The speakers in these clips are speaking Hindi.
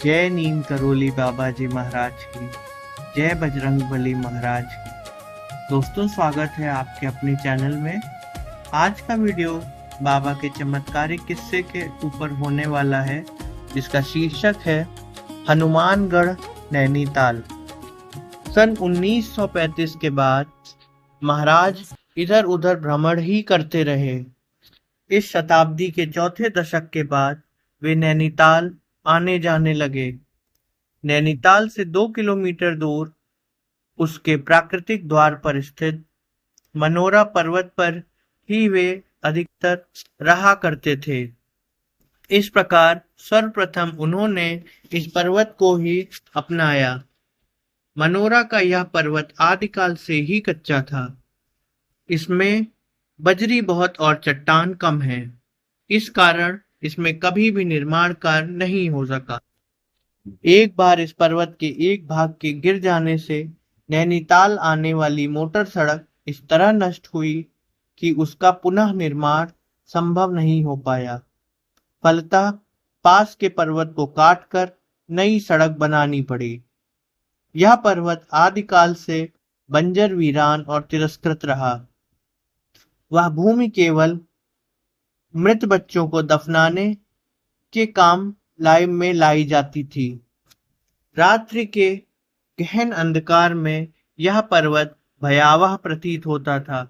जय नीम करोली बाबा जी महाराज की। जय बजरंगबली महाराज की। दोस्तों, स्वागत है आपके अपने चैनल में। आज का वीडियो बाबा के चमत्कारिक किस्से के ऊपर होने वाला है, जिसका शीर्षक है हनुमानगढ़ नैनीताल। सन 1935 के बाद महाराज इधर उधर भ्रमण ही करते रहे। इस शताब्दी के चौथे दशक के बाद वे नैनीताल आने जाने लगे। नैनीताल से 2 किलोमीटर दूर उसके प्राकृतिक द्वार पर स्थित मनोरा पर्वत पर ही वे अधिकतर रहा करते थे। इस प्रकार सर्वप्रथम उन्होंने इस पर्वत को ही अपनाया। मनोरा का यह पर्वत आदिकाल से ही कच्चा था। इसमें बजरी बहुत और चट्टान कम है। इस कारण इसमें कभी भी निर्माण कार्य नहीं हो सका। एक बार इस पर्वत के एक भाग के गिर जाने से नैनीताल आने वाली मोटर सड़क इस तरह नष्ट हुई कि उसका पुनः निर्माण संभव नहीं हो पाया। फलतः पास के पर्वत को काटकर नई सड़क बनानी पड़ी। यह पर्वत आदिकाल से बंजर, वीरान और तिरस्कृत रहा। वह भूमि केवल मृत बच्चों को दफनाने के काम में लाई जाती थी। रात्रि के गहन अंधकार में यह पर्वत भयावह प्रतीत होता था।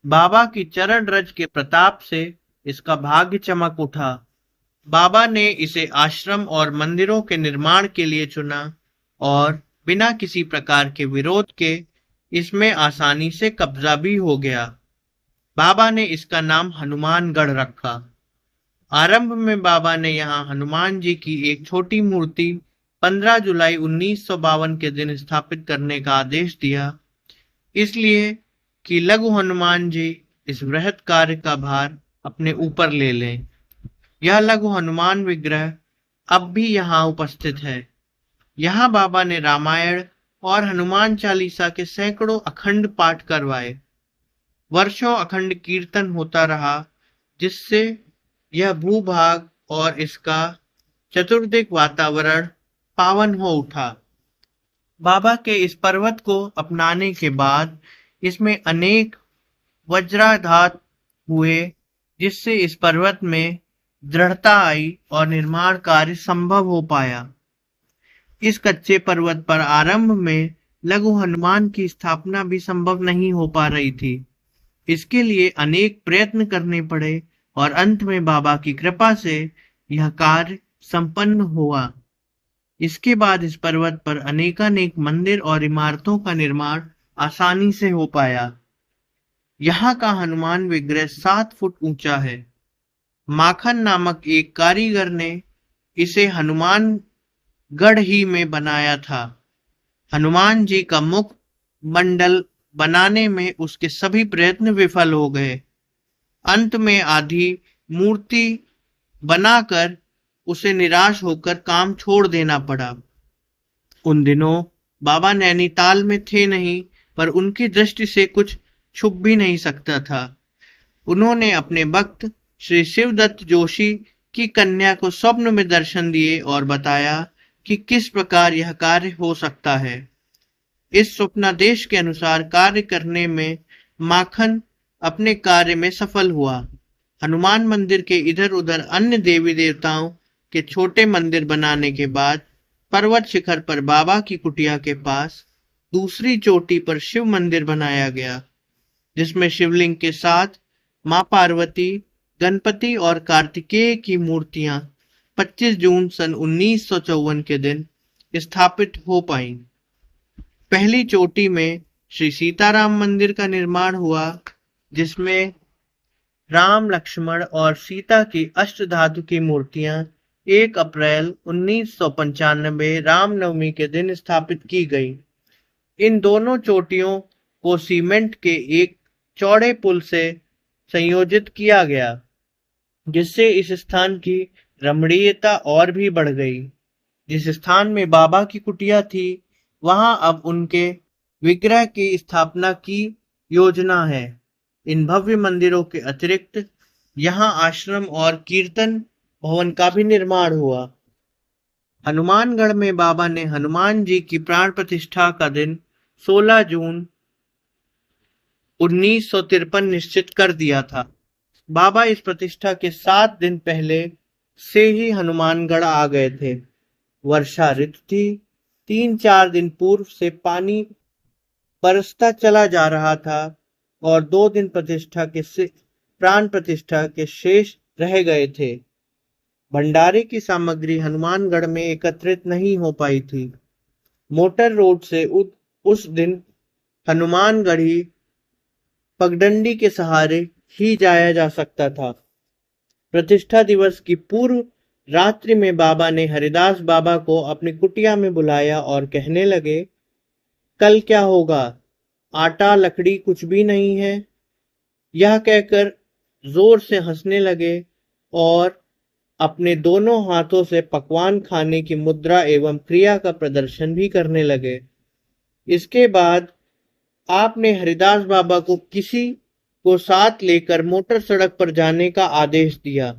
बाबा की चरण रज के प्रताप से इसका भाग्य चमक उठा। बाबा ने इसे आश्रम और मंदिरों के निर्माण के लिए चुना और बिना किसी प्रकार के विरोध के इसमें आसानी से कब्जा भी हो गया। बाबा ने इसका नाम हनुमानगढ़ रखा। आरंभ में बाबा ने यहाँ हनुमान जी की एक छोटी मूर्ति 15 जुलाई 1952 के दिन स्थापित करने का आदेश दिया, इसलिए कि लघु हनुमान जी इस बृहत् कार्य का भार अपने ऊपर ले लें। यह लघु हनुमान विग्रह अब भी यहाँ उपस्थित है। यहाँ बाबा ने रामायण और हनुमान चालीसा के सैकड़ों अखंड पाठ करवाए। वर्षों अखंड कीर्तन होता रहा, जिससे यह भूभाग और इसका चतुर्दिक वातावरण पावन हो उठा। बाबा के इस पर्वत को अपनाने के बाद इसमें अनेक वज्राघात हुए, जिससे इस पर्वत में दृढ़ता आई और निर्माण कार्य संभव हो पाया। इस कच्चे पर्वत पर आरंभ में लघु हनुमान की स्थापना भी संभव नहीं हो पा रही थी। इसके लिए अनेक प्रयत्न करने पड़े और अंत में बाबा की कृपा से यह कार्य संपन्न हुआ। इसके बाद इस पर्वत पर अनेकानेक मंदिर और इमारतों का निर्माण आसानी से हो पाया। यहाँ का हनुमान विग्रह 7 फुट ऊंचा है। माखन नामक एक कारीगर ने इसे हनुमानगढ़ ही में बनाया था। हनुमान जी का मुख मंडल बनाने में उसके सभी प्रयत्न विफल हो गए। अंत में आधी मूर्ति बनाकर उसे निराश होकर काम छोड़ देना पड़ा। उन दिनों बाबा नैनीताल में थे नहीं, पर उनकी दृष्टि से कुछ छुप भी नहीं सकता था। उन्होंने अपने भक्त श्री शिवदत्त जोशी की कन्या को स्वप्न में दर्शन दिए और बताया कि किस प्रकार यह कार्य हो सकता है। इस स्वप्नादेश के अनुसार कार्य करने में माखन अपने कार्य में सफल हुआ। हनुमान मंदिर के इधर उधर अन्य देवी देवताओं के छोटे मंदिर बनाने के बाद पर्वत शिखर पर बाबा की कुटिया के पास दूसरी चोटी पर शिव मंदिर बनाया गया, जिसमें शिवलिंग के साथ मां पार्वती, गणपति और कार्तिकेय की मूर्तियां 25 जून सन 1954 के दिन स्थापित हो पाईं। पहली चोटी में श्री सीताराम मंदिर का निर्माण हुआ, जिसमें राम, लक्ष्मण और सीता की अष्टधातु की मूर्तियां 1 अप्रैल 1995 रामनवमी के दिन स्थापित की गई। इन दोनों चोटियों को सीमेंट के एक चौड़े पुल से संयोजित किया गया, जिससे इस स्थान की रमणीयता और भी बढ़ गई। जिस स्थान में बाबा की कुटिया थी, वहां अब उनके विग्रह की स्थापना की योजना है। इन भव्य मंदिरों के अतिरिक्त यहाँ आश्रम और कीर्तन भवन का भी निर्माण हुआ। हनुमानगढ़ में बाबा ने हनुमान जी की प्राण प्रतिष्ठा का दिन 16 जून 1953 निश्चित कर दिया था। बाबा इस प्रतिष्ठा के 7 दिन पहले से ही हनुमानगढ़ आ गए थे। वर्षा ऋतु थी। 3-4 दिन पूर्व से पानी बरसता चला जा रहा था और 2 दिन प्राण प्रतिष्ठा के शेष रह गए थे। भंडारे की सामग्री हनुमानगढ़ में एकत्रित नहीं हो पाई थी। मोटर रोड से उस दिन हनुमानगढ़ी पगडंडी के सहारे ही जाया जा सकता था। प्रतिष्ठा दिवस की पूर्व रात्रि में बाबा ने हरिदास बाबा को अपनी कुटिया में बुलाया और कहने लगे, कल क्या होगा? आटा लकड़ी कुछ भी नहीं है। यह कहकर जोर से हंसने लगे और अपने दोनों हाथों से पकवान खाने की मुद्रा एवं क्रिया का प्रदर्शन भी करने लगे। इसके बाद आपने हरिदास बाबा को किसी को साथ लेकर मोटर सड़क पर जाने का आदेश दिया।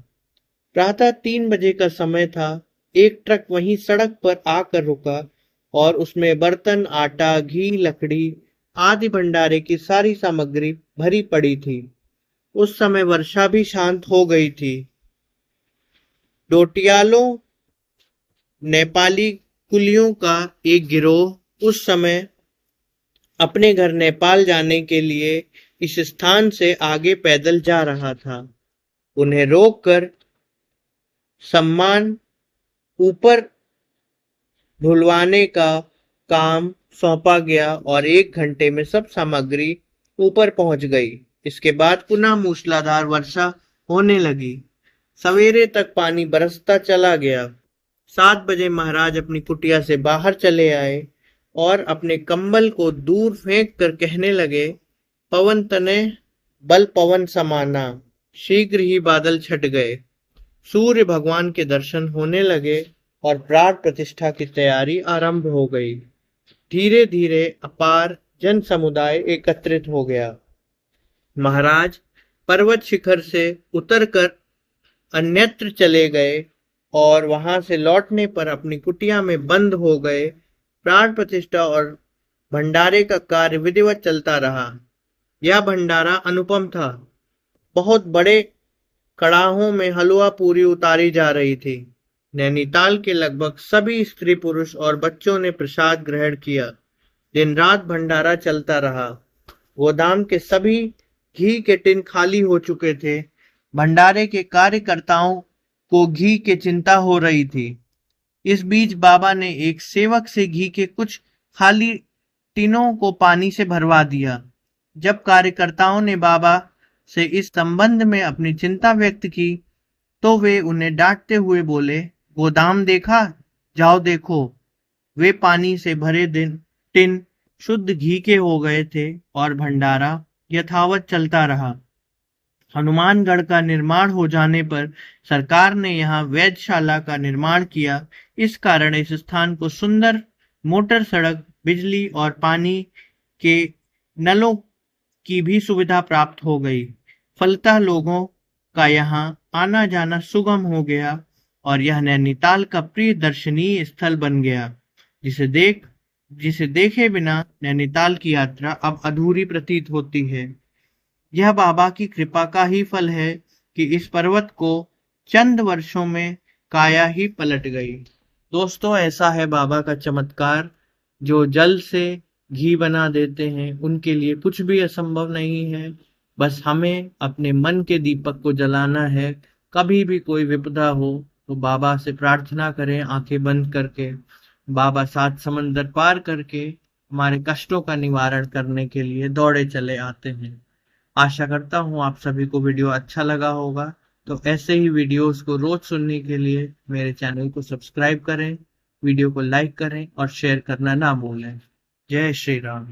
प्रातः 3 बजे का समय था। एक ट्रक वहीं सड़क पर आकर रुका और उसमें बर्तन, आटा, घी, लकड़ी आदि भंडारे की सारी सामग्री भरी पड़ी थी। उस समय वर्षा भी शांत हो गई थी। डोटियालों नेपाली कुलियों का एक गिरोह उस समय अपने घर नेपाल जाने के लिए इस स्थान से आगे पैदल जा रहा था। उन्हें रोककर सम्मान ऊपर ढुलवाने का काम सौंपा गया और 1 घंटे में सब सामग्री ऊपर पहुंच गई। इसके बाद पुनः मूसलाधार वर्षा होने लगी। सवेरे तक पानी बरसता चला गया। 7 बजे महाराज अपनी कुटिया से बाहर चले आए और अपने कंबल को दूर फेंक कर कहने लगे, पवन तने बल पवन समाना। शीघ्र ही बादल छट गए। सूर्य भगवान के दर्शन होने लगे और प्राण प्रतिष्ठा की तैयारी आरंभ हो गई। धीरे धीरे अपार जन समुदाय एकत्रित हो गया। महाराज पर्वत शिखर से उतरकर अन्यत्र चले गए और वहां से लौटने पर अपनी कुटिया में बंद हो गए। प्राण प्रतिष्ठा और भंडारे का कार्य विधिवत चलता रहा। यह भंडारा अनुपम था। बहुत बड़े कड़ाहों में हलवा पूरी उतारी जा रही थी। नैनीताल के लगभग सभी स्त्री पुरुष और बच्चों ने प्रसाद ग्रहण किया। दिन रात भंडारा चलता रहा। गोदाम के सभी घी के टिन खाली हो चुके थे। भंडारे के कार्यकर्ताओं को घी की चिंता हो रही थी। इस बीच बाबा ने एक सेवक से घी के कुछ खाली टिनों को पानी से भरवा दिया। जब कार्यकर्ताओं ने बाबा से इस संबंध में अपनी चिंता व्यक्त की तो वे उन्हें डांटते हुए बोले, गोदाम देखा? जाओ देखो। वे पानी से भरे टिन शुद्ध घी के हो गए थे और भंडारा यथावत चलता रहा। हनुमानगढ़ का निर्माण हो जाने पर सरकार ने यहाँ वैधशाला का निर्माण किया। इस कारण इस स्थान को सुंदर मोटर सड़क, बिजली और पानी के नलों की भी सुविधा प्राप्त हो गई। फलतः लोगों का यहाँ आना जाना सुगम हो गया और यह नैनीताल का प्रिय दर्शनीय स्थल बन गया, जिसे देखे बिना नैनीताल की यात्रा अब अधूरी प्रतीत होती है। यह बाबा की कृपा का ही फल है कि इस पर्वत को चंद वर्षों में काया ही पलट गई। दोस्तों, ऐसा है बाबा का चमत्कार। जो जल से घी बना देते हैं उनके लिए कुछ भी असंभव नहीं है। बस हमें अपने मन के दीपक को जलाना है। कभी भी कोई विपदा हो तो बाबा से प्रार्थना करें आंखें बंद करके। बाबा 7 समंदर पार करके हमारे कष्टों का निवारण करने के लिए दौड़े चले आते हैं। आशा करता हूँ आप सभी को वीडियो अच्छा लगा होगा। तो ऐसे ही वीडियोस को रोज सुनने के लिए मेरे चैनल को सब्सक्राइब करें, वीडियो को लाइक करें और शेयर करना ना भूलें। जय श्री राम।